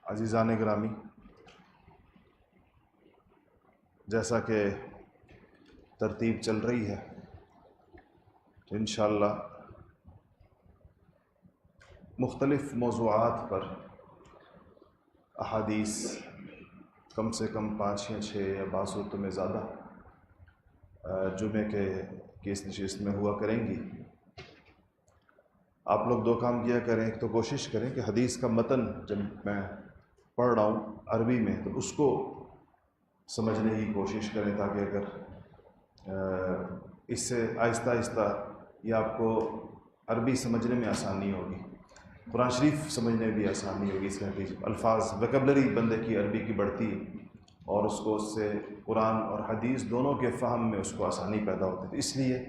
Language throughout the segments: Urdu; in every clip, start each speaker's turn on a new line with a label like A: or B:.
A: عزیزان گرامی، جیسا کہ ترتیب چل رہی ہے انشاءاللہ مختلف موضوعات پر احادیث کم سے کم 5 یا 6 یا بعض صورتوں میں زیادہ جمعے کی اس نشست میں ہوا کریں گی۔ آپ لوگ 2 کام کیا کریں، ایک تو کوشش کریں کہ حدیث کا متن جب میں پڑھ رہا ہوں عربی میں تو اس کو سمجھنے کی کوشش کریں، تاکہ اگر اس سے آہستہ آہستہ یہ آپ کو عربی سمجھنے میں آسانی ہوگی، قرآن شریف سمجھنے میں بھی آسانی ہوگی۔ اس کے الفاظ ویکیبلری بندے کی عربی کی بڑھتی اور اس سے قرآن اور حدیث دونوں کے فہم میں اس کو آسانی پیدا ہوتی ہے۔ اس لیے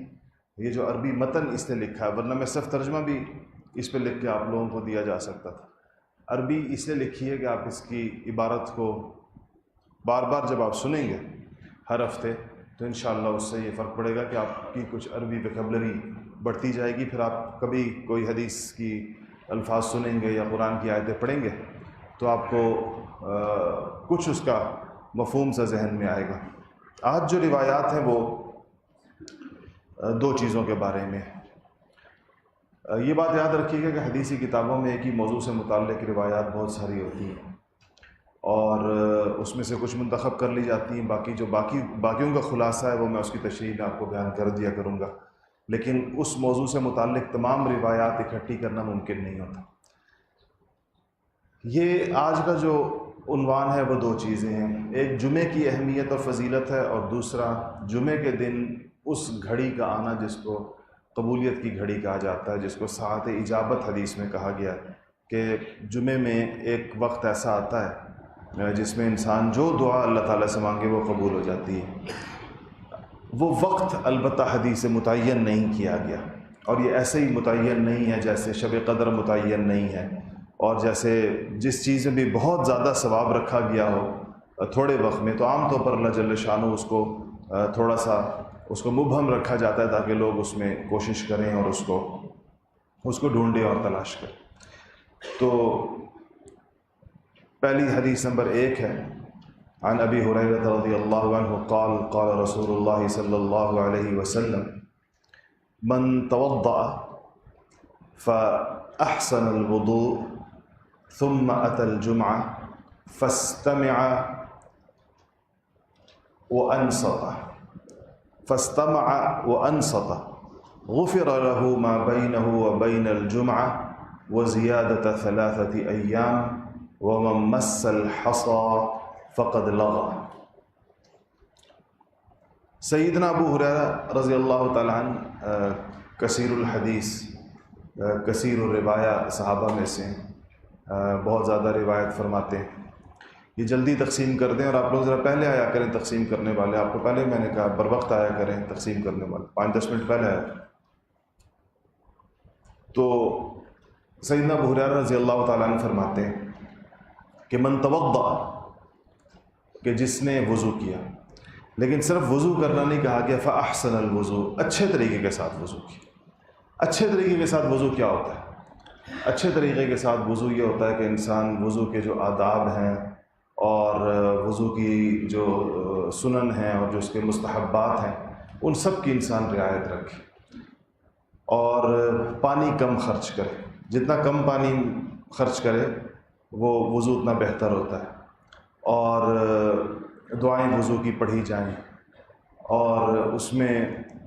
A: یہ جو عربی متن اس نے لکھا ہے، ورنہ میں صرف ترجمہ بھی اس پہ لکھ کے آپ لوگوں کو دیا جا سکتا تھا۔ عربی اس لیے لکھی ہے کہ آپ اس کی عبارت کو بار بار جب آپ سنیں گے ہر ہفتے تو انشاءاللہ اس سے یہ فرق پڑے گا کہ آپ کی کچھ عربی ویکیبلری بڑھتی جائے گی۔ پھر آپ کبھی کوئی حدیث کی الفاظ سنیں گے یا قرآن کی آیتیں پڑھیں گے تو آپ کو کچھ اس کا مفہوم سا ذہن میں آئے گا۔ آج جو روایات ہیں وہ 2 چیزوں کے بارے میں۔ یہ بات یاد رکھیے گا کہ حدیثی کتابوں میں ایک ہی موضوع سے متعلق روایات بہت ساری ہوتی ہیں اور اس میں سے کچھ منتخب کر لی جاتی ہیں، باقیوں کا خلاصہ ہے وہ میں اس کی تشریح میں آپ کو بیان کر دیا کروں گا، لیکن اس موضوع سے متعلق تمام روایات اکٹھی کرنا ممکن نہیں ہوتا۔ یہ آج کا جو عنوان ہے وہ 2 چیزیں ہیں، ایک جمعے کی اہمیت اور فضیلت ہے، اور دوسرا جمعے کے دن اس گھڑی کا آنا جس کو قبولیت کی گھڑی کہا جاتا ہے، جس کو ساعت اجابت حدیث میں کہا گیا کہ جمعے میں ایک وقت ایسا آتا ہے جس میں انسان جو دعا اللہ تعالیٰ سے مانگے وہ قبول ہو جاتی ہے۔ وہ وقت البتہ حدیث سے متعین نہیں کیا گیا، اور یہ ایسے ہی متعین نہیں ہے جیسے شب قدر متعین نہیں ہے، اور جیسے جس چیز میں بھی بہت زیادہ ثواب رکھا گیا ہو تھوڑے وقت میں، تو عام طور پر اللہ جل شانہ اس کو تھوڑا سا اس کو مبہم رکھا جاتا ہے تاکہ لوگ اس میں کوشش کریں اور اس کو ڈھونڈیں اور تلاش کریں۔ تو پہلی حدیث نمبر 1 ہے، عن ابی ہریرہ رضی اللہ عنہ قال قال رسول اللہ صلی اللہ علیہ وسلم من توضأ فأحسن الوضوء ثم أتى الجمعة فاستمع وأنصت غفر له ما بينه وبين الجمعة وزيادة 3 أيام ومن مس الحصى فقد لغى۔ سیدنا ابو ہریرہ رضی اللہ تعالیٰ عنہ کثیر الحدیث کثیر الروایہ صحابہ میں سے بہت زیادہ روایت فرماتے ہیں۔ یہ جلدی تقسیم کر دیں، اور آپ لوگ ذرا پہلے آیا کریں تقسیم کرنے والے، آپ کو پہلے میں نے کہا بر وقت آیا کریں تقسیم کرنے والے، 5-10 منٹ پہلے آیا کریں۔ تو سیدنا ابو ہریرہ رضی اللہ تعالیٰ عنہ فرماتے ہیں کہ من توضأ، کہ جس نے وضو کیا، لیکن صرف وضو کرنا نہیں کہا گیا، فأحسن الوضوء، اچھے طریقے کے ساتھ وضو کیا۔ اچھے طریقے کے ساتھ وضو کیا ہوتا ہے؟ اچھے طریقے کے ساتھ وضو یہ ہوتا ہے کہ انسان وضو کے جو آداب ہیں اور وضو کی جو سنن ہیں اور جو اس کے مستحبات ہیں ان سب کی انسان رعایت رکھے، اور پانی کم خرچ کرے، جتنا کم پانی خرچ کرے وہ وضو اتنا بہتر ہوتا ہے، اور دعائیں وضو کی پڑھی جائیں اور اس میں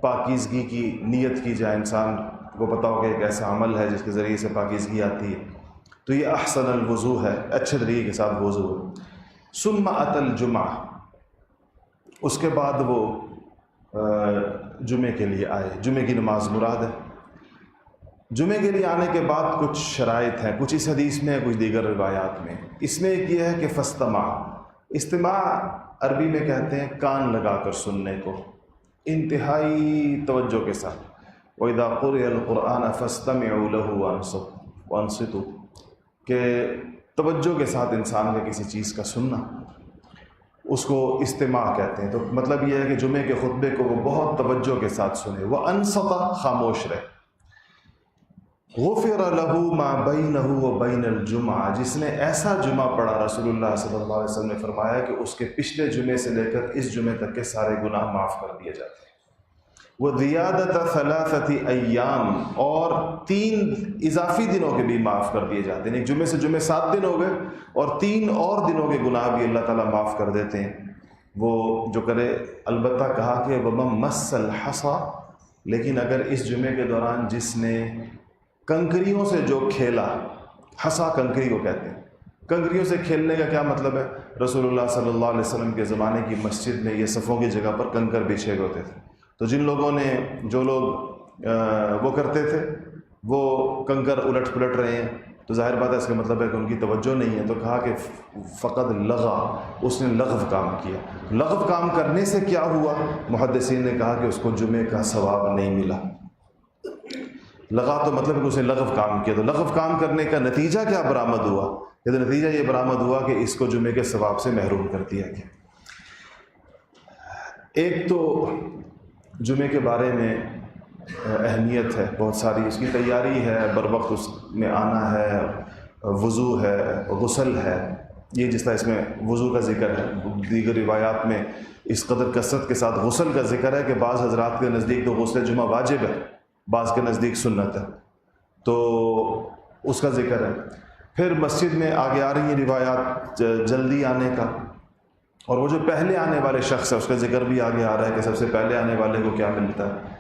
A: پاکیزگی کی نیت کی جائے۔ انسان کو پتہ ہو کہ ایک ایسا عمل ہے جس کے ذریعے سے پاکیزگی آتی ہے، تو یہ احسن الوضو ہے، اچھے طریقے کے ساتھ وضو ہے۔ ثم أتى الجمعہ، اس کے بعد وہ جمعے کے لیے آئے، جمعے کی نماز مراد ہے۔ جمعے کے لیے آنے کے بعد کچھ شرائط ہیں، کچھ اس حدیث میں ہے، کچھ دیگر روایات میں۔ اس میں ایک یہ ہے کہ فاستمع، استماع عربی میں کہتے ہیں کان لگا کر سننے کو، انتہائی توجہ کے ساتھ۔ وَإِذَا قُرِئَ الْقُرْآنَ فَاسْتَمِعُوا لَهُ وَأَنصِتُوا، کہ توجہ کے ساتھ انسان کا کسی چیز کا سننا، اس کو استماع کہتے ہیں۔ تو مطلب یہ ہے کہ جمعے کے خطبے کو وہ بہت توجہ کے ساتھ سنے، وَأَنصَتَ، خاموش رہے۔ غفر لہ ما بینہ و بین الجمعہ، جس نے ایسا جمعہ پڑھا، رسول اللہ صلی اللہ علیہ وسلم نے فرمایا کہ اس کے پچھلے جمعے سے لے کر اس جمعے تک کے سارے گناہ معاف کر دیے جاتے ہیں۔ وَزِيَادَةَ ثَلَاثَةِ ایام، اور 3 اضافی دنوں کے بھی معاف کر دیے جاتے ہیں۔ ایک جمعے سے جمعے 7 دن ہو گئے، اور 3 اور دنوں کے گناہ بھی اللہ تعالیٰ معاف کر دیتے ہیں وہ جو کرے۔ البتہ کہا کہ وَمَن مَسَّ الْحَصَى، لیکن اگر اس جمعے کے دوران جس نے کنکریوں سے جو کھیلا، حصا کنکری کو کہتے ہیں، کنکریوں سے کھیلنے کا کیا مطلب ہے؟ رسول اللہ صلی اللہ علیہ وسلم کے زمانے کی مسجد میں یہ صفوں کی جگہ پر کنکر بچھے ہوتے تھے، تو جن لوگوں نے جو لوگ وہ کرتے تھے وہ کنکر الٹ پلٹ رہے ہیں، تو ظاہر بات ہے اس کا مطلب ہے کہ ان کی توجہ نہیں ہے، تو کہا کہ فقط لغا، اس نے لغو کام کیا۔ لغو کام کرنے سے کیا ہوا؟ محدثین نے کہا کہ اس کو جمعے کا ثواب نہیں ملا۔ لغا تو مطلب ہے کہ اس نے لغو کام کیا، تو لغو کام کرنے کا نتیجہ کیا برآمد ہوا؟ یہ تو نتیجہ یہ برآمد ہوا کہ اس کو جمعے کے ثواب سے محروم کر دیا گیا۔ ایک تو جمعے کے بارے میں اہمیت ہے بہت ساری، اس کی تیاری ہے، بر وقت اس میں آنا ہے، وضو ہے، غسل ہے، یہ جس طرح اس میں وضو کا ذکر ہے، دیگر روایات میں اس قدر کثرت کے ساتھ غسل کا ذکر ہے کہ بعض حضرات کے نزدیک تو غسل جمعہ واجب ہے، بعض کے نزدیک سنت ہے، تو اس کا ذکر ہے۔ پھر مسجد میں آگے آ رہی ہیں روایات جلدی آنے کا، اور وہ جو پہلے آنے والے شخص ہے اس کا ذکر بھی آگے آ رہا ہے کہ سب سے پہلے آنے والے کو کیا ملتا ہے۔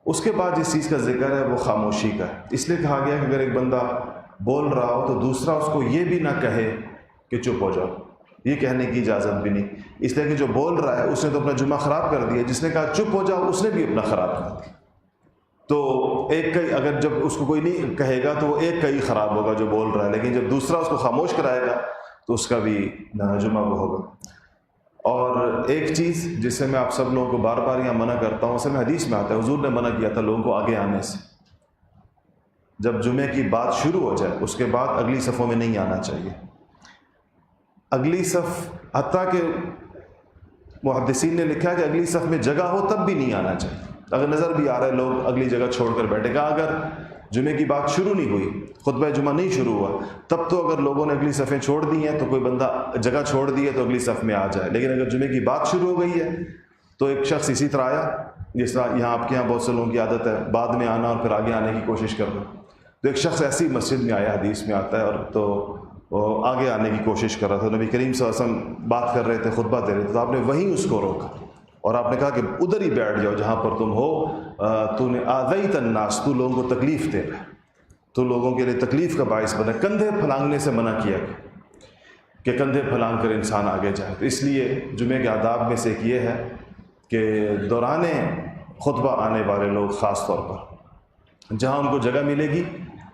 A: اس کے بعد جس چیز کا ذکر ہے وہ خاموشی کا ہے، اس لیے کہا گیا کہ اگر ایک بندہ بول رہا ہو تو دوسرا اس کو یہ بھی نہ کہے کہ چپ ہو جاؤ، یہ کہنے کی اجازت بھی نہیں، اس لیے کہ جو بول رہا ہے اس نے تو اپنا جمعہ خراب کر دیا، جس نے کہا چپ ہو جاؤ اس نے بھی اپنا خراب کر دیا۔ تو ایک کئی اگر جب اس کو کوئی نہیں کہے گا تو وہ ایک کئی خراب ہوگا جو بول رہا ہے، لیکن جب دوسرا اس کو خاموش کرائے گا تو اس کا بھی جمعہ وہ ہوگا۔ اور ایک چیز جس سے میں آپ سب لوگوں کو بار بار یہاں منع کرتا ہوں، اصل میں حدیث میں آتا ہے، حضور نے منع کیا تھا لوگوں کو آگے آنے سے، جب جمعے کی بات شروع ہو جائے اس کے بعد اگلی صفوں میں نہیں آنا چاہیے۔ اگلی صف، حتیٰ کہ محدثین نے لکھا کہ اگلی صف میں جگہ ہو تب بھی نہیں آنا چاہیے، اگر نظر بھی آ رہا ہے لوگ اگلی جگہ چھوڑ کر بیٹھے گا، اگر جمعے کی بات شروع نہیں ہوئی، خطبہ جمعہ نہیں شروع ہوا، تب تو اگر لوگوں نے اگلی صفیں چھوڑ دی ہیں تو کوئی بندہ جگہ چھوڑ دی ہے تو اگلی صف میں آ جائے، لیکن اگر جمعے کی بات شروع ہو گئی ہے تو ایک شخص اسی طرح آیا، جس طرح یہاں آپ کے یہاں بہت سے لوگوں کی عادت ہے بعد میں آنا اور پھر آگے آنے کی کوشش کرنا، تو ایک شخص ایسی مسجد میں آیا، حدیث میں آتا ہے، اور تو آگے آنے کی کوشش کر رہا تھا، نبی کریم صلی اللہ علیہ وسلم بات کر رہے تھے، خطبہ دے رہے تھے، تو آپ نے وہیں اس کو روکا اور آپ نے کہا کہ ادھر ہی بیٹھ جاؤ جہاں پر تم ہو، تو نے آذیت الناس، تو لوگوں کو تکلیف دے رہا ہے، تو لوگوں کے لیے تکلیف کا باعث بنا۔ کندھے پھلانگنے سے منع کیا کہ کندھے پھلانگ کر انسان آگے جائے، تو اس لیے جمعے کے آداب میں سے ایک یہ ہے کہ دوران خطبہ آنے والے لوگ خاص طور پر جہاں ان کو جگہ ملے گی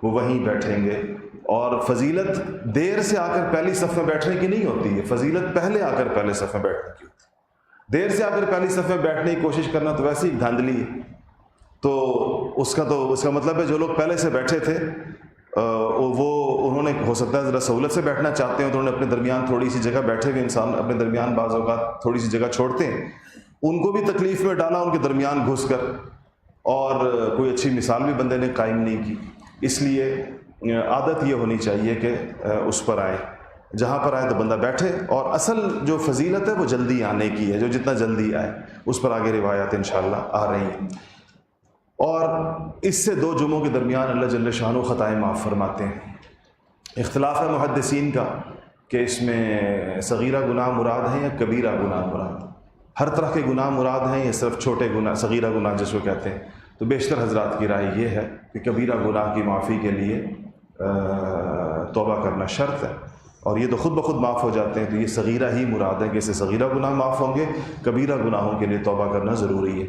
A: وہ وہیں بیٹھیں گے، اور فضیلت دیر سے آ کر پہلی صف میں بیٹھنے کی نہیں ہوتی ہے، فضیلت پہلے آ کر پہلے صف میں بیٹھنے کی ہوتی ہے۔ دیر سے آ کر پہلی صف میں بیٹھنے کی کوشش کرنا تو ویسے ہی دھاندلی ہے، تو اس کا مطلب ہے جو لوگ پہلے سے بیٹھے تھے وہ انہوں نے ہو سکتا ہے ذرا سہولت سے بیٹھنا چاہتے ہیں تو انہوں نے اپنے درمیان تھوڑی سی جگہ، بیٹھے ہوئے انسان اپنے درمیان بعض اوقات تھوڑی سی جگہ چھوڑتے ہیں، ان کو بھی تکلیف میں ڈالا ان کے درمیان گھس کر، اور کوئی اچھی مثال بھی بندے نے قائم نہیں کی۔ اس لیے عادت یہ ہونی چاہیے کہ اس پر آئے، جہاں پر آئے تو بندہ بیٹھے، اور اصل جو فضیلت ہے وہ جلدی آنے کی ہے، جو جتنا جلدی آئے، اس پر آگے روایات انشاءاللہ آ رہی ہیں۔ اور اس سے 2 جمعوں کے درمیان اللہ جل شانہ خطائیں معاف فرماتے ہیں۔ اختلاف ہے محدثین کا کہ اس میں صغیرہ گناہ مراد ہیں یا کبیرہ گناہ مراد، ہر طرح کے گناہ مراد ہیں یا صرف چھوٹے گناہ، صغیرہ گناہ جس کو کہتے ہیں، تو بیشتر حضرات کی رائے یہ ہے کہ کبیرہ گناہ کی معافی کے لیے توبہ کرنا شرط ہے، اور یہ تو خود بخود معاف ہو جاتے ہیں، تو یہ صغیرہ ہی مراد ہے کہ اس سے صغیرہ گناہ معاف ہوں گے، کبیرہ گناہوں کے لیے توبہ کرنا ضروری ہے۔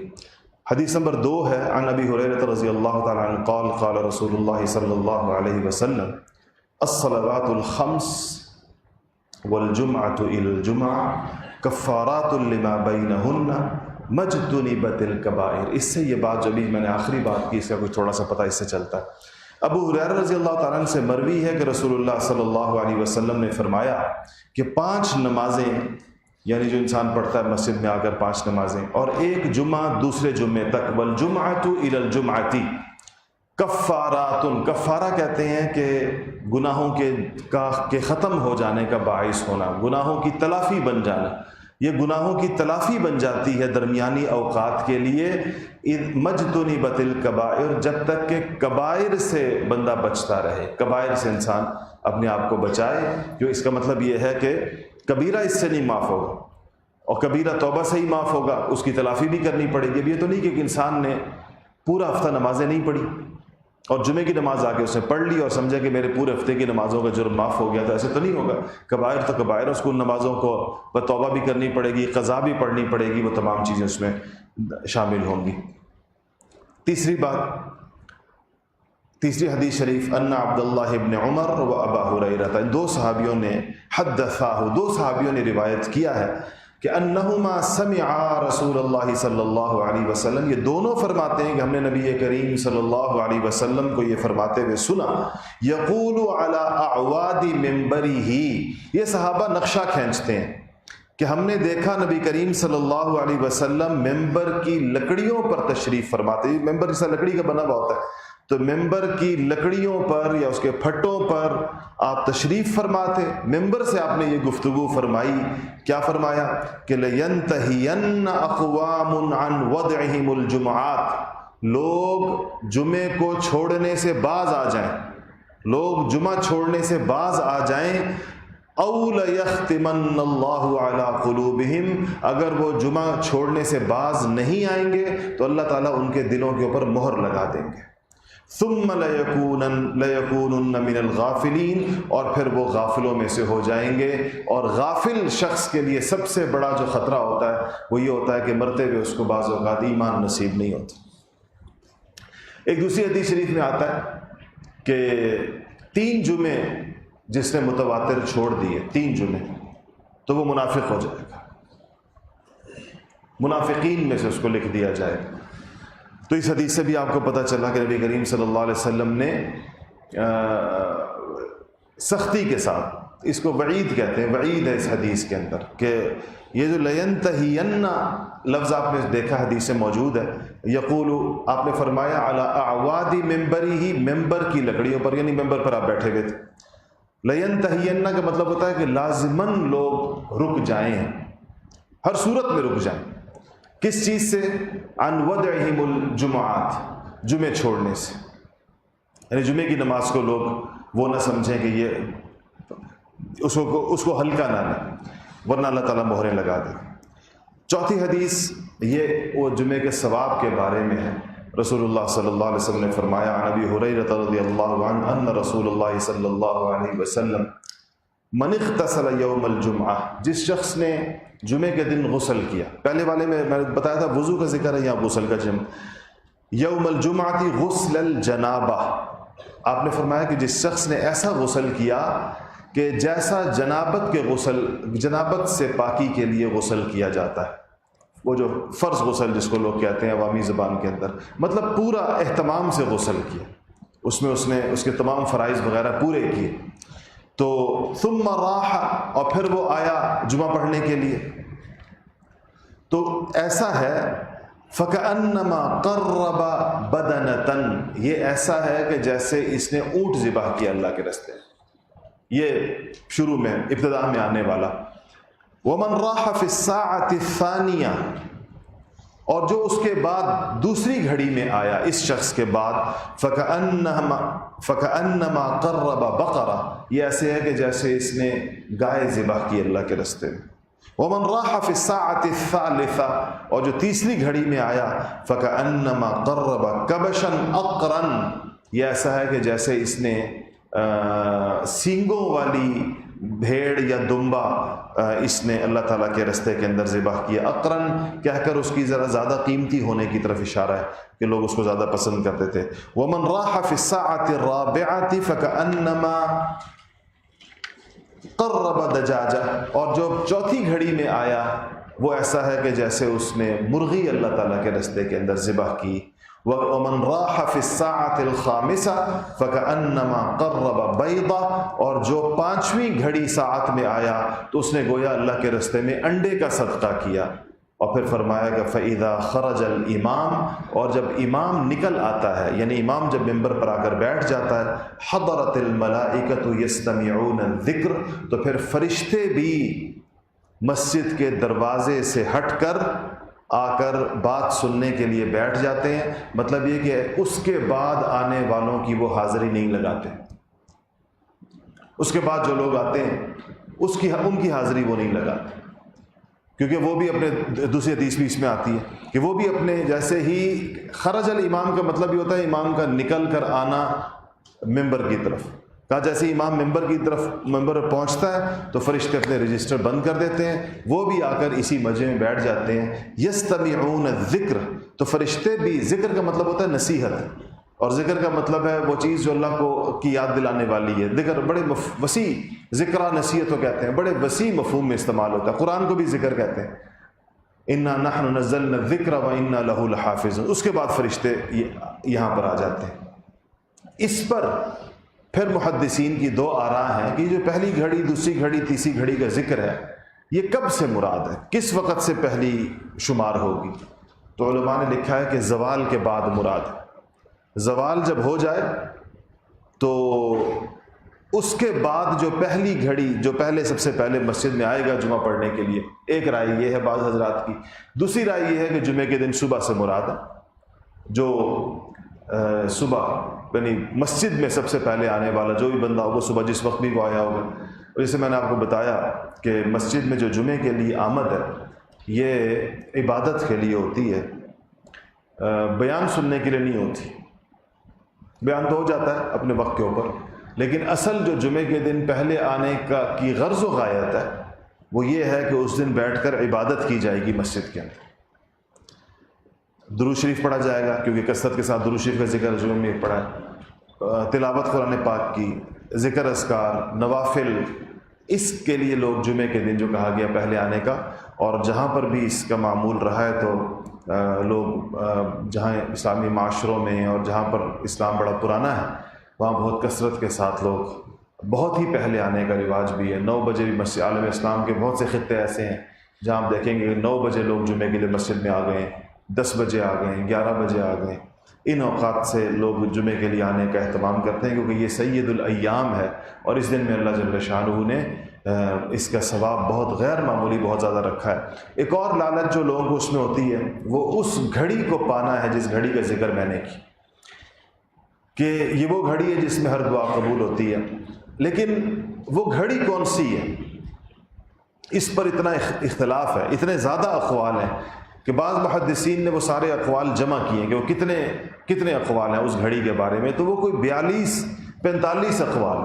A: حدیث نمبر 2 ہے، عن ابی ہریرہ رضی اللہ تعالی عنہ قال قال رسول اللہ صلی اللہ علیہ وسلم الصلوات الخمس والجمعة الى الجمعة کفارات لما بینہن مجتنبت الکبائر۔ اس سے یہ بات جو بھی میں نے آخری بات کی اس کا کچھ تھوڑا سا پتہ اس سے چلتا ہے۔ ابو ہریرہ رضی اللہ تعالیٰ عنہ سے مروی ہے کہ رسول اللہ صلی اللہ علیہ وسلم نے فرمایا کہ 5 نمازیں، یعنی جو انسان پڑھتا ہے مسجد میں آ کر 5 نمازیں، اور ایک جمعہ دوسرے جمعے تک، والجمعۃ الی الجمعۃ کفاراتن، کفارہ کہتے ہیں کہ گناہوں کے ختم ہو جانے کا باعث ہونا، گناہوں کی تلافی بن جانا. یہ گناہوں کی تلافی بن جاتی ہے درمیانی اوقات کے لیے اذ مجتنبت الکبائر، جب تک کہ کبائر سے بندہ بچتا رہے. کبائر سے انسان اپنے آپ کو بچائے، جو اس کا مطلب یہ ہے کہ کبیرہ اس سے نہیں معاف ہوگا، اور کبیرہ توبہ سے ہی معاف ہوگا، اس کی تلافی بھی کرنی پڑے گی. اب یہ تو نہیں کہ ایک انسان نے پورا ہفتہ نمازیں نہیں پڑھی اور جمعے کی نماز آ کے اس نے پڑھ لی اور سمجھا کہ میرے پورے ہفتے کی نمازوں کا جرم معاف ہو گیا. تو ایسے تو نہیں ہوگا. کبائر تو کبائر، اس کو نمازوں کو توبہ بھی کرنی پڑے گی، قضا بھی پڑھنی پڑے گی، وہ تمام چیزیں اس میں شامل ہوں گی. تیسری حدیث شریف، ان عبداللہ ابن عمر و ابا ہریرہ، ان دو صحابیوں نے روایت کیا ہے کہ انہما سمعا رسول اللہ صلی اللہ علیہ وسلم، یہ دونوں فرماتے ہیں کہ ہم نے نبی کریم صلی اللہ علیہ وسلم کو یہ فرماتے ہوئے سنا، یقول علی اعواد منبرہ، یہ صحابہ نقشہ کھینچتے ہیں کہ ہم نے دیکھا نبی کریم صلی اللہ علیہ وسلم ممبر کی لکڑیوں پر تشریف فرماتے. ممبر جیسا لکڑی کا بنا ہوا ہوتا ہے، تو ممبر کی لکڑیوں پر یا اس کے پھٹوں پر آپ تشریف فرماتے. ممبر سے آپ نے یہ گفتگو فرمائی. کیا فرمایا کہ لَيَنْتَهِيَنَّ أَقْوَامٌ عَنْ وَضْعِهِمُ الْجُمُعَاتِ، لوگ جمعے کو چھوڑنے سے باز آ جائیں، لوگ جمعہ چھوڑنے سے باز آ جائیں. اَوْ لَيَخْتِمَنَّ اللَّهُ عَلَىٰ قُلُوبِهِمْ، اگر وہ جمعہ چھوڑنے سے باز نہیں آئیں گے تو اللہ تعالیٰ ان کے دلوں کے اوپر مہر لگا دیں گے. ثم لَيَكُونُنَّ مِنَ الْغَافِلِينَ، اور پھر وہ غافلوں میں سے ہو جائیں گے. اور غافل شخص کے لیے سب سے بڑا جو خطرہ ہوتا ہے وہ یہ ہوتا ہے کہ مرتے ہوئے اس کو بعض اوقات ایمان نصیب نہیں ہوتا. ایک دوسری حدیث شریف میں آتا ہے کہ 3 جمعے جس نے متواتر چھوڑ دیے، 3 جمعے، تو وہ منافق ہو جائے گا، منافقین میں سے اس کو لکھ دیا جائے گا. تو اس حدیث سے بھی آپ کو پتہ چلا کہ نبی کریم صلی اللہ علیہ وسلم نے سختی کے ساتھ، اس کو وعید کہتے ہیں، وعید ہے اس حدیث کے اندر کہ یہ جو لَيَنْتَهِيَنَّ لفظ آپ نے دیکھا حدیث سے موجود ہے. یقول، آپ نے فرمایا علی اعواد منبرہ، ممبر کی لکڑیوں پر، یعنی ممبر پر آپ بیٹھے ہوئے تھے. لَيَنْتَهِيَنَّ کا مطلب ہوتا ہے کہ لازماً لوگ رک جائیں، ہر صورت میں رک جائیں. کس چیز سے؟ عن وضعہم الجمعات، جمعے چھوڑنے سے. یعنی جمعے کی نماز کو لوگ وہ نہ سمجھیں کہ یہ اس کو ہلکا نہ لیں، ورنہ اللہ تعالیٰ مہریں لگا دے. چوتھی حدیث یہ وہ جمعے کے ثواب کے بارے میں ہے. رسول اللہ صلی اللہ علیہ وسلم نے فرمایا، عن ابی ہریرہ رضی اللہ عنہ ان رسول اللہ صلی اللہ علیہ وسلم من اغتسل یوم الجمعہ، جس شخص نے جمعے کے دن غسل کیا. پہلے والے میں نے بتایا تھا وضو کا ذکر ہے، یہاں غسل کا جمع. یوم الجمعہ غسل الجنابہ، آپ نے فرمایا کہ جس شخص نے ایسا غسل کیا کہ جیسا جنابت سے پاکی کے لیے غسل کیا جاتا ہے، وہ جو فرض غسل جس کو لوگ کہتے ہیں عوامی زبان کے اندر، مطلب پورا اہتمام سے غسل کیا، اس میں اس نے اس کے تمام فرائض وغیرہ پورے کیے. تو ثم راح، اور پھر وہ آیا جمعہ پڑھنے کے لیے. تو ایسا ہے فَكَأَنَّمَا قَرَّبَ بَدَنَةً، یہ ایسا ہے کہ جیسے اس نے اونٹ ذبح کیا اللہ کے راستے. یہ شروع میں ابتدا میں آنے والا. وَمَنْ رَاحَ فِي السَّاعَةِ الثَّانِيَةِ، اور جو اس کے بعد دوسری گھڑی میں آیا اس شخص کے بعد، فَكَأَنَّمَا قَرَّبَ بَقَرَةً، یہ ایسے ہے کہ جیسے اس نے گائے ذبح کی اللہ کے راستے میں. وَمَنْ رَاحَ فِي السَّاعَةِ الثَّالِثَةِ، اور جو تیسری گھڑی میں آیا، فَكَأَنَّمَا قَرَّبَ كَبَشًا أَقْرًا، یہ ایسا ہے کہ جیسے اس نے سینگوں والی بھیڑ یا دمبا اس نے اللہ تعالیٰ کے راستے کے اندر ذبح کیا. اقرن کہہ کر اس کی ذرا زیادہ قیمتی ہونے کی طرف اشارہ ہے کہ لوگ اس کو زیادہ پسند کرتے تھے. وَمَنْ رَاحَ فِي السَّاعَةِ الرَّابِعَةِ فَكَأَنَّمَا قَرَّبَ دَجَاجَةً، اور جو چوتھی گھڑی میں آیا وہ ایسا ہے کہ جیسے اس نے مرغی اللہ تعالیٰ کے راستے کے اندر ذبح کی. وَمَنْ رَاحَ فِي السَّاعَةِ الْخَامِسَةِ فَكَأَنَّمَا قَرَّبَ بَيْضًا، اور جو 5ویں گھڑی ساعت میں آیا تو اس نے گویا اللہ کے راستے میں انڈے کا صدقہ کیا. اور پھر فرمایا کہ فَإِذَا خَرَجَ الْإِمَامُ، اور جب امام نکل آتا ہے، یعنی امام جب ممبر پر آ کر بیٹھ جاتا ہے، حضرت الملائکۃ یستمعون الذکر، تو پھر فرشتے بھی مسجد کے دروازے سے ہٹ کر آ کر بات سننے کے لیے بیٹھ جاتے ہیں۔ مطلب یہ کہ اس کے بعد آنے والوں کی وہ حاضری نہیں لگاتے، اس کے بعد جو لوگ آتے ہیں ان کی حاضری وہ نہیں لگاتے، کیونکہ وہ بھی اپنے دوسری حدیث بھی اس میں آتی ہے کہ وہ بھی اپنے جیسے ہی خرج الامام کا مطلب یہ ہوتا ہے امام کا نکل کر آنا ممبر کی طرف، کہا جیسے امام ممبر کی طرف ممبر پہنچتا ہے تو فرشتے اپنے رجسٹر بند کر دیتے ہیں، وہ بھی آ کر اسی مجمع میں بیٹھ جاتے ہیں۔ یستمعون الذکر، تو فرشتے بھی، ذکر کا مطلب ہوتا ہے نصیحت، اور ذکر کا مطلب ہے وہ چیز جو اللہ کو کی یاد دلانے والی ہے۔ ذکر بڑے وسیع، ذکر نصیحت کو کہتے ہیں، بڑے وسیع مفہوم میں استعمال ہوتا ہے، قرآن کو بھی ذکر کہتے ہیں، انا نحن نزلنا الذکر وانا لہ لحافظون۔ اس کے بعد فرشتے یہاں پر آ جاتے ہیں۔ اس پر پھر محدثین کی دو آراء ہیں کہ جو پہلی گھڑی، دوسری گھڑی، تیسری گھڑی کا ذکر ہے، یہ کب سے مراد ہے، کس وقت سے پہلی شمار ہوگی؟ تو علماء نے لکھا ہے کہ زوال کے بعد مراد ہے۔ زوال جب ہو جائے تو اس کے بعد جو پہلی گھڑی، جو پہلے سب سے پہلے مسجد میں آئے گا جمعہ پڑھنے کے لیے، ایک رائے یہ ہے بعض حضرات کی۔ دوسری رائے یہ ہے کہ جمعے کے دن صبح سے مراد ہے، جو صبح یعنی مسجد میں سب سے پہلے آنے والا جو بھی بندہ ہوگا، صبح جس وقت بھی وہ آیا ہوگا۔ جیسے میں نے آپ کو بتایا کہ مسجد میں جو جمعے کے لیے آمد ہے یہ عبادت کے لیے ہوتی ہے، بیان سننے کے لیے نہیں ہوتی۔ بیان تو ہو جاتا ہے اپنے وقت کے اوپر، لیکن اصل جو جمعے کے دن پہلے آنے کی غرض و غایت ہے وہ یہ ہے کہ اس دن بیٹھ کر عبادت کی جائے گی مسجد کے اندر، درود شریف پڑھا جائے گا، کیونکہ کثرت کے ساتھ درود شریف کا ذکر جمعے میں پڑھا ہے، تلاوت قرآن پاک کی، ذکر اذکار، نوافل، اس کے لیے لوگ جمعے کے دن جو کہا گیا پہلے آنے کا، اور جہاں پر بھی اس کا معمول رہا ہے تو لوگ جہاں اسلامی معاشروں میں اور جہاں پر اسلام بڑا پرانا ہے وہاں بہت کثرت کے ساتھ لوگ بہت ہی پہلے آنے کا رواج بھی ہے۔ 9 بجے بھی مسجد، عالم اسلام کے بہت سے خطے ایسے ہیں جہاں آپ دیکھیں گے کہ 9 بجے لوگ جمعے کے لیے مسجد میں آ گئے ہیں، 10 بجے آ گئے ہیں، 11 بجے آ گئے ہیں۔ ان اوقات سے لوگ جمعے کے لیے آنے کا اہتمام کرتے ہیں کیونکہ یہ سید الایام ہے، اور اس دن میں اللہ جل شانہ نے اس کا ثواب بہت غیر معمولی بہت زیادہ رکھا ہے۔ ایک اور لالچ جو لوگوں کو اس میں ہوتی ہے وہ اس گھڑی کو پانا ہے جس گھڑی کا ذکر میں نے کی، کہ یہ وہ گھڑی ہے جس میں ہر دعا قبول ہوتی ہے، لیکن وہ گھڑی کون سی ہے اس پر اتنا اختلاف ہے، اتنے زیادہ اقوال ہیں کہ بعض محدثین نے وہ سارے اقوال جمع کیے کہ وہ کتنے اقوال ہیں اس گھڑی کے بارے میں، تو وہ کوئی 42-45 اقوال،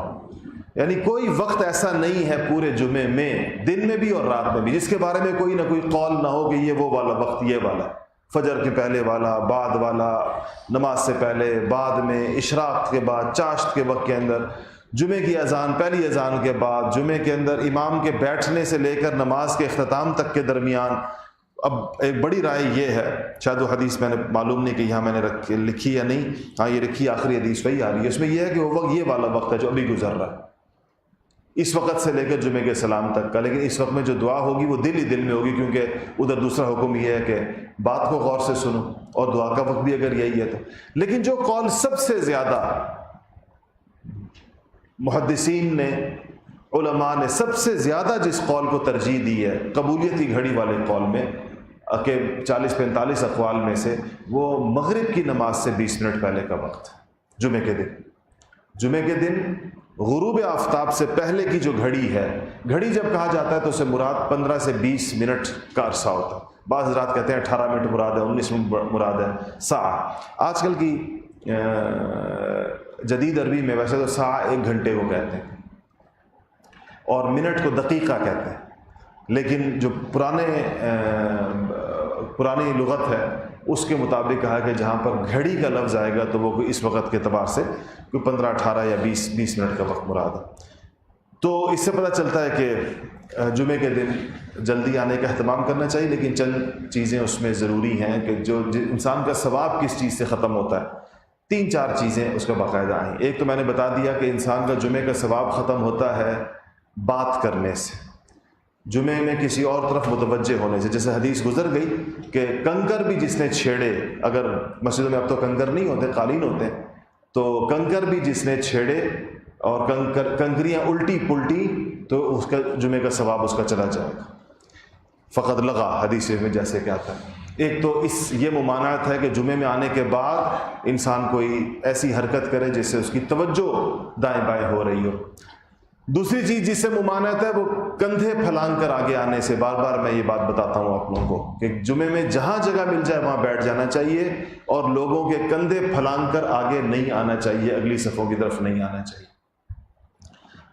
A: یعنی کوئی وقت ایسا نہیں ہے پورے جمعے میں، دن میں بھی اور رات میں بھی، جس کے بارے میں کوئی نہ کوئی قول نہ ہو کہ یہ وہ والا وقت، یہ والا فجر کے پہلے والا، بعد والا، نماز سے پہلے، بعد میں، اشراق کے بعد، چاشت کے وقت کے اندر، جمعے کی اذان، پہلی اذان کے بعد، جمعے کے اندر امام کے بیٹھنے سے لے کر نماز کے اختتام تک کے درمیان۔ اب ایک بڑی رائے یہ ہے، شاید وہ حدیث میں نے معلوم نہیں کہ یہاں میں نے لکھی یا نہیں، ہاں یہ لکھی آخری حدیث وہی آ رہی ہے، اس میں یہ ہے کہ وہ وقت یہ والا وقت ہے جو ابھی گزر رہا ہے، اس وقت سے لے کر جمعے کے سلام تک کا، لیکن اس وقت میں جو دعا ہوگی وہ دل ہی دل میں ہوگی، کیونکہ ادھر دوسرا حکم یہ ہے کہ بات کو غور سے سنو، اور دعا کا وقت بھی اگر یہی ہے تو۔ لیکن جو قول سب سے زیادہ محدثین نے، علماء نے سب سے زیادہ جس قول کو ترجیح دی ہے قبولیت کی گھڑی والے قول میں، کہ 40-45 اقوال میں سے، وہ مغرب کی نماز سے 20 منٹ پہلے کا وقت، جمعے کے دن غروب آفتاب سے پہلے کی جو گھڑی ہے، گھڑی جب کہا جاتا ہے تو اسے مراد 15 سے 20 منٹ کا عرصہ ہوتا ہے، بعض حضرات کہتے ہیں 18 منٹ مراد ہے، 19 منٹ مراد ہے۔ ساعہ، آج کل کی جدید عربی میں ویسے تو ساعہ 1 گھنٹے کو کہتے ہیں، اور منٹ کو دقیقہ کہتے ہیں، لیکن جو پرانی لغت ہے اس کے مطابق کہا کہ جہاں پر گھڑی کا لفظ آئے گا تو وہ اس وقت کے اعتبار سے کوئی 15، 18 یا 20 منٹ کا وقت مراد ہے۔ تو اس سے پتہ چلتا ہے کہ جمعے کے دن جلدی آنے کا اہتمام کرنا چاہیے، لیکن چند چیزیں اس میں ضروری ہیں کہ جو انسان کا ثواب کس چیز سے ختم ہوتا ہے، 3-4 چیزیں اس کا باقاعدہ ہیں۔ ایک تو میں نے بتا دیا کہ انسان کا جمعے کا ثواب ختم ہوتا ہے بات کرنے سے، جمعے میں کسی اور طرف متوجہ ہونے سے. جیسے حدیث گزر گئی کہ کنکر بھی جس نے چھیڑے، اگر مسجدوں میں اب تو کنکر نہیں ہوتے، قالین ہوتے ہیں، تو کنکر بھی جس نے چھیڑے اور کنکریاں الٹی پلٹی تو اس کا جمعے کا ثواب اس کا چلا جائے گا. فقط لگا حدیث میں جیسے کہ آتا ہے. ایک تو یہ ممانعت ہے کہ جمعے میں آنے کے بعد انسان کوئی ایسی حرکت کرے جس سے اس کی توجہ دائیں بائیں ہو رہی ہو. دوسری چیز جس سے ممانعت ہے وہ کندھے پھلانگ کر آگے آنے سے. بار بار میں یہ بات بتاتا ہوں آپ لوگوں کو کہ جمعے میں جہاں جگہ مل جائے وہاں بیٹھ جانا چاہیے اور لوگوں کے کندھے پھلانگ کر آگے نہیں آنا چاہیے، اگلی صفوں کی طرف نہیں آنا چاہیے.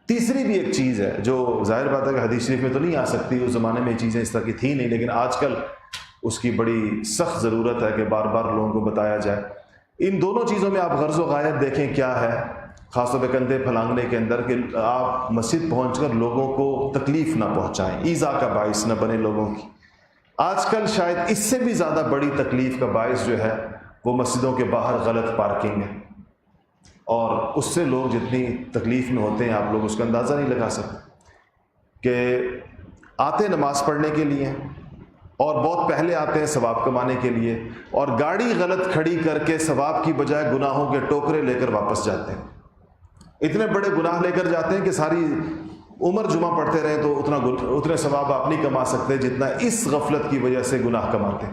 A: تیسری بھی ایک چیز ہے جو ظاہر بات ہے کہ حدیث شریف میں تو نہیں آ سکتی، اس زمانے میں یہ چیزیں اس طرح کی تھیں نہیں، لیکن آج کل اس کی بڑی سخت ضرورت ہے کہ بار بار لوگوں کو بتایا جائے. ان دونوں چیزوں میں آپ غرض و غایت دیکھیں کیا ہے، خاص طور پہ کندھے پھلانگنے کے اندر، کہ آپ مسجد پہنچ کر لوگوں کو تکلیف نہ پہنچائیں، ایذا کا باعث نہ بنے لوگوں کی. آج کل شاید اس سے بھی زیادہ بڑی تکلیف کا باعث جو ہے وہ مسجدوں کے باہر غلط پارکنگ ہے، اور اس سے لوگ جتنی تکلیف میں ہوتے ہیں آپ لوگ اس کا اندازہ نہیں لگا سکتے. کہ آتے نماز پڑھنے کے لیے اور بہت پہلے آتے ہیں ثواب کمانے کے لیے، اور گاڑی غلط کھڑی کر کے ثواب کی بجائے گناہوں کے ٹوکرے لے کر واپس جاتے ہیں. اتنے بڑے گناہ لے کر جاتے ہیں کہ ساری عمر جمعہ پڑھتے رہیں تو اتنے ثواب آپ نہیں کما سکتے جتنا اس غفلت کی وجہ سے گناہ کماتے ہیں.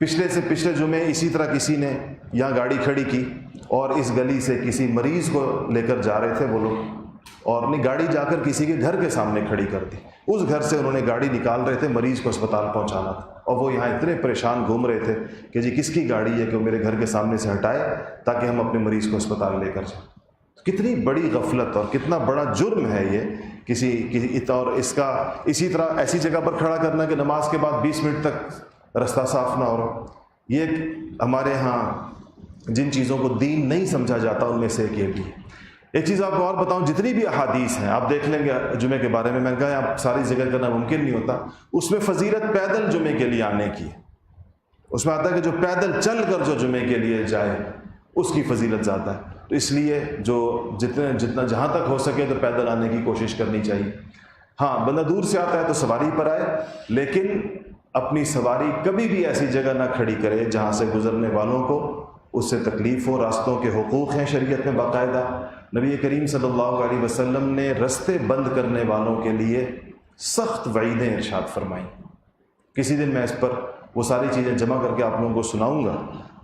A: پچھلے سے پچھلے جمعے اسی طرح کسی نے یہاں گاڑی کھڑی کی اور اس گلی سے کسی مریض کو لے کر جا رہے تھے وہ لوگ، اور اپنی گاڑی جا کر کسی کے گھر کے سامنے کھڑی کر دی. اس گھر سے انہوں نے گاڑی نکال رہے تھے، مریض کو اسپتال پہنچانا تھا، اور وہ یہاں اتنے پریشان گھوم رہے تھے کہ جی کس کی گاڑی ہے کہ وہ میرے گھر کے سامنے سے ہٹائے تاکہ ہم اپنے مریض کو اسپتال لے کر جائیں. کتنی بڑی غفلت اور کتنا بڑا جرم ہے یہ کسی اور اس کا اسی طرح ایسی جگہ پر کھڑا کرنا کہ نماز کے بعد 20 منٹ تک رستہ صاف نہ ہو رہا. یہ ہمارے ہاں جن چیزوں کو دین نہیں سمجھا جاتا ان میں سے ایک یہ بھی ہے. ایک چیز آپ کو اور بتاؤں، جتنی بھی احادیث ہیں آپ دیکھ لیں گے جمعے کے بارے میں نے کہا آپ ساری ذکر کرنا ممکن نہیں ہوتا، اس میں فضیلت پیدل جمعے کے لیے آنے کی ہے. اس میں آتا ہے کہ جو پیدل چل کر جو جمعے کے لیے جائے اس کی فضیلت زیادہ ہے. تو اس لیے جو جتنا جہاں تک ہو سکے تو پیدل آنے کی کوشش کرنی چاہیے. ہاں بندہ دور سے آتا ہے تو سواری پر آئے، لیکن اپنی سواری کبھی بھی ایسی جگہ نہ کھڑی کرے جہاں سے گزرنے والوں کو اس سے تکلیف ہو. راستوں کے حقوق ہیں شریعت میں باقاعدہ. نبی کریم صلی اللہ علیہ وسلم نے رستے بند کرنے والوں کے لیے سخت وعیدیں ارشاد فرمائیں. کسی دن میں اس پر وہ ساری چیزیں جمع کر کے آپ لوگوں کو سناؤں گا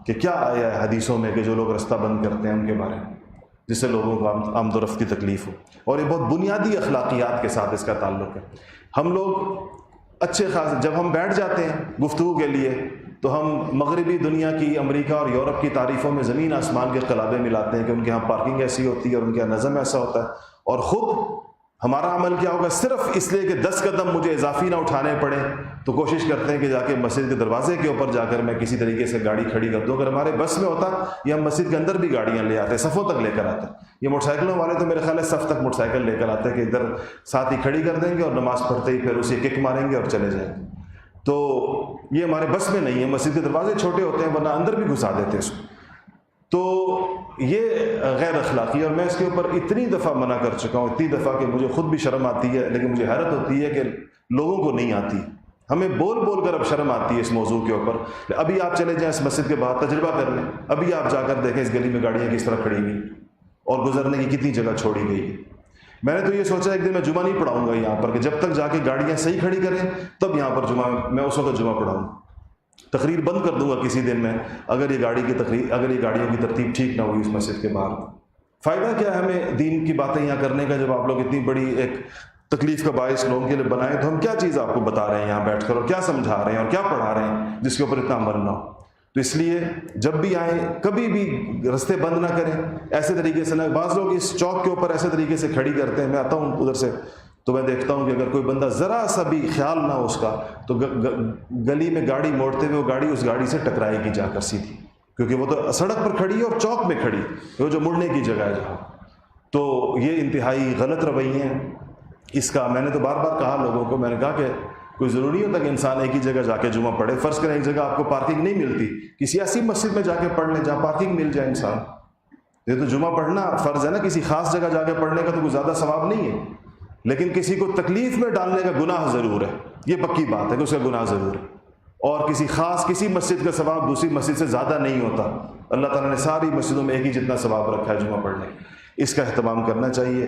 A: کہ کیا آیا ہے حدیثوں میں کہ جو لوگ رستہ بند کرتے ہیں ان کے بارے میں، جس سے لوگوں کو آمد و رفت کی تکلیف ہو. اور یہ بہت بنیادی اخلاقیات کے ساتھ اس کا تعلق ہے. ہم لوگ اچھے خاص جب ہم بیٹھ جاتے ہیں گفتگو کے لیے تو ہم مغربی دنیا کی، امریکہ اور یورپ کی تعریفوں میں زمین آسمان کے قلابے ملاتے ہیں کہ ان کے ہاں پارکنگ ایسی ہوتی ہے اور ان کے یہاں نظم ایسا ہوتا ہے، اور خود ہمارا عمل کیا ہوگا؟ صرف اس لیے کہ 10 قدم مجھے اضافی نہ اٹھانے پڑے تو کوشش کرتے ہیں کہ جا کے مسجد کے دروازے کے اوپر جا کر میں کسی طریقے سے گاڑی کھڑی کر دوں. اگر ہمارے بس میں ہوتا یہ ہم مسجد کے اندر بھی گاڑیاں لے آتے، صفوں تک لے کر آتے. یہ موٹر سائیکلوں والے تو میرے خیال ہے صف تک موٹر سائیکل لے کر آتے کہ ادھر ساتھ ہی کھڑی کر دیں گے اور نماز پڑھتے ہی پھر اسے کک ماریں گے اور چلے جائیں گے. تو یہ ہمارے بس میں نہیں ہے. مسجد کے دروازے چھوٹے ہوتے ہیں ورنہ اندر بھی گھسا دیتے اس کو. تو یہ غیر اخلاقی، اور میں اس کے اوپر اتنی دفعہ منع کر چکا ہوں، اتنی دفعہ کہ مجھے خود بھی شرم آتی ہے، لیکن مجھے حیرت ہوتی ہے کہ لوگوں کو نہیں آتی. ہمیں بول بول کر اب شرم آتی ہے اس موضوع کے اوپر. ابھی آپ چلے جائیں اس مسجد کے باہر تجربہ کر لیں، ابھی آپ جا کر دیکھیں اس گلی میں گاڑیاں کس طرح کھڑی ہوئی اور گزرنے کی کتنی جگہ چھوڑی گئی. میں نے تو یہ سوچا ایک دن میں جمعہ نہیں پڑھاؤں گا یہاں پر، کہ جب تک جا کے گاڑیاں صحیح کھڑی کریں تب یہاں پر جمعہ میں اس وقت جمعہ پڑھاؤں. تقریر بند کر دوں گا کسی دن میں اگر یہ گاڑیوں کی ترتیب ٹھیک نہ ہوئی اس مسجد کے باہر. فائدہ کیا ہے ہمیں دین کی باتیں یہاں کرنے کا جب آپ لوگ اتنی بڑی ایک تکلیف کا باعث لوگوں کے لیے بنائیں؟ تو ہم کیا چیز آپ کو بتا رہے ہیں یہاں بیٹھ کر، اور کیا سمجھا رہے ہیں اور کیا پڑھا رہے ہیں جس کے اوپر اتنا عمل نہ ہو. تو اس لیے جب بھی آئیں کبھی بھی رستے بند نہ کریں ایسے طریقے سے. نہ بعض لوگ اس چوک کے اوپر ایسے طریقے سے کھڑی کرتے ہیں، میں آتا ہوں ادھر سے تو میں دیکھتا ہوں کہ اگر کوئی بندہ ذرا سا بھی خیال نہ ہو اس کا تو گلی میں گاڑی موڑتے ہوئے وہ گاڑی اس گاڑی سے ٹکرائے گی جا کر سیدھی، کیونکہ وہ تو سڑک پر کھڑی ہے اور چوک میں کھڑی، وہ جو مڑنے کی جگہ ہے جہاں. تو یہ انتہائی غلط رویے ہیں. اس کا میں نے تو بار بار کہا لوگوں کو، میں نے کہا کہ کوئی ضروری ہوتا کہ انسان ایک ہی جگہ جا کے جمعہ پڑھے. فرض کریں ایک جگہ آپ کو پارکنگ نہیں ملتی، کسی ایسی مسجد میں جا کے پڑھ لیں جہاں پارکنگ مل جائے انسان. یہ تو جمعہ پڑھنا فرض ہے نا، کسی خاص جگہ جا کے پڑھنے کا تو کوئی زیادہ ثواب نہیں ہے. لیکن کسی کو تکلیف میں ڈالنے کا گناہ ضرور ہے، یہ پکی بات ہے کہ اس کا گناہ ضرور ہے، اور کسی مسجد کا ثواب دوسری مسجد سے زیادہ نہیں ہوتا۔ اللہ تعالیٰ نے ساری مسجدوں میں ایک ہی جتنا ثواب رکھا ہے جمعہ پڑھنے، اس کا اہتمام کرنا چاہیے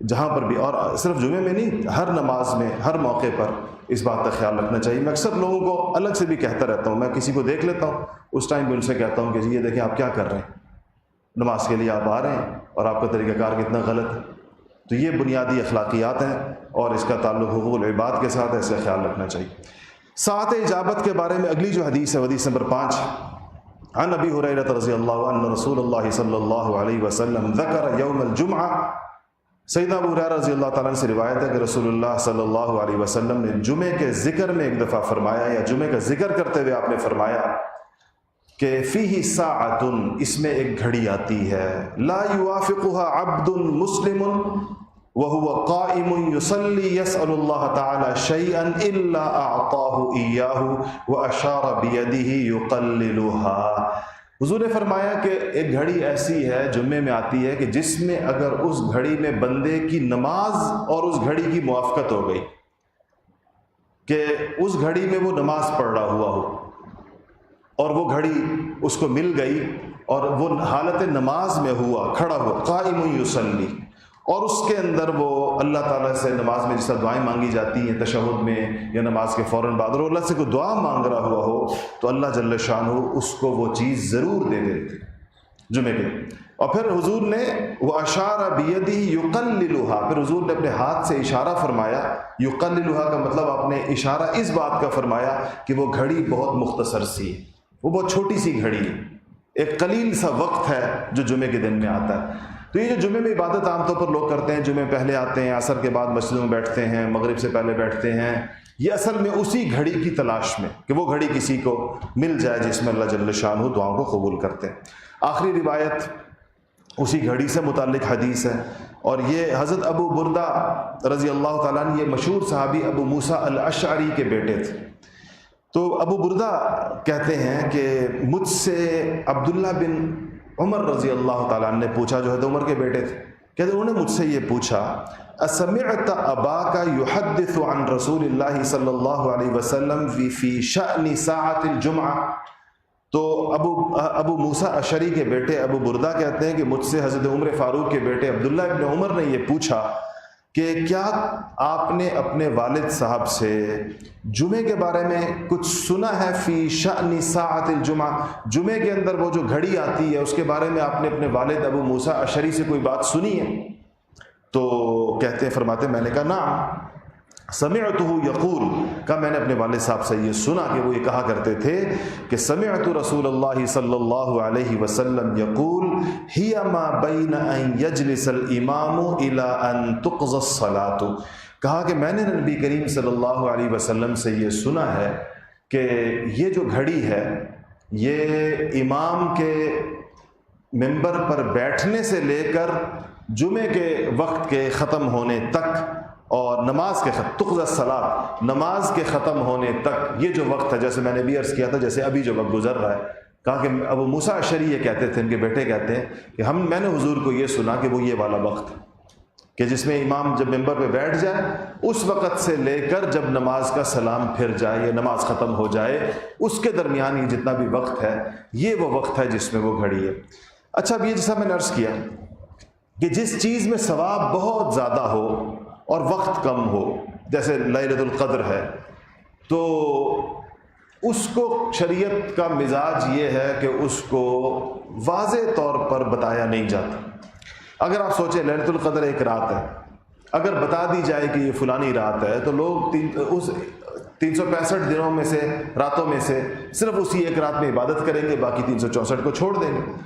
A: جہاں پر بھی، اور صرف جمعے میں نہیں، ہر نماز میں، ہر موقع پر اس بات کا خیال رکھنا چاہیے۔ میں اکثر لوگوں کو الگ سے بھی کہتا رہتا ہوں، میں کسی کو دیکھ لیتا ہوں اس ٹائم بھی ان سے کہتا ہوں کہ یہ دیکھیں آپ کیا کر رہے ہیں، نماز کے لیے آپ آ رہے ہیں اور آپ کا طریقہ کار کتنا غلط ہے۔ تو یہ بنیادی اخلاقیات ہیں اور اس کا تعلق حقوق العباد کے ساتھ ہے، اس کا خیال رکھنا چاہیے۔ ساعت اجابت کے بارے میں اگلی جو حدیث ہے، حدیث نمبر 5، عن ابی ہریرہ رضی اللہ عنہ رسول اللہ صلی اللہ علیہ وسلم ذکر یوم الجمعہ، سیدنا ابو ہریرہ رضی اللہ تعالیٰ عنہ سے روایت ہے کہ رسول اللہ صلی اللہ علیہ وسلم نے جمعے کے ذکر میں ایک دفعہ فرمایا، یا جمعے کا ذکر کرتے ہوئے آپ نے فرمایا کہ فیہ ساعۃ، اس میں ایک گھڑی آتی ہے، لا یوافقها عبد مسلم وهو قائم يصلي يسأل الله تعالى شيئا إلا أعطاه إياه وأشار بيده يقللها۔ حضور نے فرمایا کہ ایک گھڑی ایسی ہے جمعے میں آتی ہے کہ جس میں اگر اس گھڑی میں بندے کی نماز اور اس گھڑی کی موافقت ہو گئی، کہ اس گھڑی میں وہ نماز پڑھ رہا ہوا ہو اور وہ گھڑی اس کو مل گئی اور وہ حالت نماز میں ہوا، کھڑا ہوا، قائم یصلی، اور اس کے اندر وہ اللہ تعالیٰ سے نماز میں جس طرح دعائیں مانگی جاتی ہیں تشہد میں یا نماز کے فوراً بعد، اور اللہ سے کوئی دعا مانگ رہا ہوا ہو تو اللہ جل شانہ اس کو وہ چیز ضرور دے دیتے جمعے کے۔ اور پھر حضور نے وَأَشَارَ بِيَدِهِ يُقَلِّلُهَا، پھر حضور نے اپنے ہاتھ سے اشارہ فرمایا، یقللها کا مطلب آپ نے اشارہ اس بات کا فرمایا کہ وہ گھڑی بہت مختصر سی ہے، وہ بہت چھوٹی سی گھڑی ہے، ایک قلیل سا وقت ہے جو جمعے کے دن میں آتا ہے۔ تو یہ جو جمعے میں عبادت عام طور پر لوگ کرتے ہیں، جمعے پہلے آتے ہیں، عصر کے بعد مسجدوں میں بیٹھتے ہیں، مغرب سے پہلے بیٹھتے ہیں، یہ اصل میں اسی گھڑی کی تلاش میں کہ وہ گھڑی کسی کو مل جائے جس میں اللہ جل شانہ دعاؤں کو قبول کرتے ہیں۔ آخری روایت اسی گھڑی سے متعلق حدیث ہے، اور یہ حضرت ابو بردہ رضی اللہ تعالیٰ عنہ، یہ مشہور صحابی ابو موسیٰ الاشعری کے بیٹے تھے۔ تو ابو بردہ کہتے ہیں کہ مجھ سے عبداللہ بن عمر رضی اللہ تعالیٰ عنہ نے پوچھا، جو حضرت عمر کے بیٹے تھے، کہتے انہوں نے مجھ سے یہ پوچھا، اسمعت اباک یحدث عن رسول اللہ صلی اللہ علیہ وسلم فی شأن ساعت الجمعہ؟ تو ابو موسیٰ اشعری کے بیٹے ابو بردہ کہتے ہیں کہ مجھ سے حضرت عمر فاروق کے بیٹے عبداللہ ابن عمر نے یہ پوچھا کہ کیا آپ نے اپنے والد صاحب سے جمعے کے بارے میں کچھ سنا ہے، فی شأن ساعت الجمعہ، جمعے کے اندر وہ جو گھڑی آتی ہے اس کے بارے میں آپ نے اپنے والد ابو موسیٰ اشعری سے کوئی بات سنی ہے؟ تو کہتے ہیں، فرماتے میں نے کہا نعم سمعتہ یقول، کہ میں نے اپنے والد صاحب سے یہ سنا کہ وہ یہ کہا کرتے تھے کہ سمعت رسول اللہ صلی اللہ علیہ وسلم یقول ہی ما بین ان یجلس الامام الی ان تقضی الصلاۃ، کہا کہ میں نے نبی کریم صلی اللہ علیہ وسلم سے یہ سنا ہے کہ یہ جو گھڑی ہے یہ امام کے ممبر پر بیٹھنے سے لے کر جمعے کے وقت کے ختم ہونے تک، اور نماز کے تقضی الصلاۃ، نماز کے ختم ہونے تک یہ جو وقت ہے، جیسے میں نے بھی عرض کیا تھا، جیسے ابھی جو وقت گزر رہا ہے، کہا کہ ابو موسیٰ اشعری یہ کہتے تھے، ان کے بیٹے کہتے ہیں کہ میں نے حضور کو یہ سنا کہ وہ یہ والا وقت ہے کہ جس میں امام جب ممبر پہ بیٹھ جائے اس وقت سے لے کر جب نماز کا سلام پھر جائے یا نماز ختم ہو جائے، اس کے درمیان یہ جتنا بھی وقت ہے یہ وہ وقت ہے جس میں وہ گھڑی ہے۔ اچھا، اب یہ جیسا میں نے عرض کیا کہ جس چیز میں ثواب بہت زیادہ ہو اور وقت کم ہو، جیسے لیلۃ القدر ہے، تو اس کو شریعت کا مزاج یہ ہے کہ اس کو واضح طور پر بتایا نہیں جاتا۔ اگر آپ سوچیں لیلۃ القدر ایک رات ہے، اگر بتا دی جائے کہ یہ فلانی رات ہے تو لوگ اس 365 دنوں میں سے، راتوں میں سے صرف اسی ایک رات میں عبادت کریں گے، باقی 364 کو چھوڑ دیں گے۔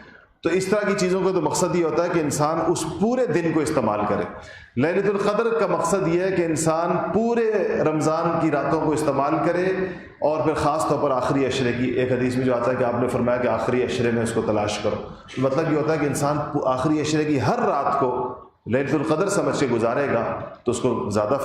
A: تو اس طرح کی چیزوں کا تو مقصد یہ ہوتا ہے کہ انسان اس پورے دن کو استعمال کرے۔ لیلۃ القدر کا مقصد یہ ہے کہ انسان پورے رمضان کی راتوں کو استعمال کرے، اور پھر خاص طور پر آخری عشرے کی، ایک حدیث میں جو آتا ہے کہ آپ نے فرمایا کہ آخری عشرے میں اس کو تلاش کرو، مطلب یہ ہوتا ہے کہ انسان آخری عشرے کی ہر رات کو لیلۃ القدر سمجھ کے گزارے گا تو اس کو زیادہ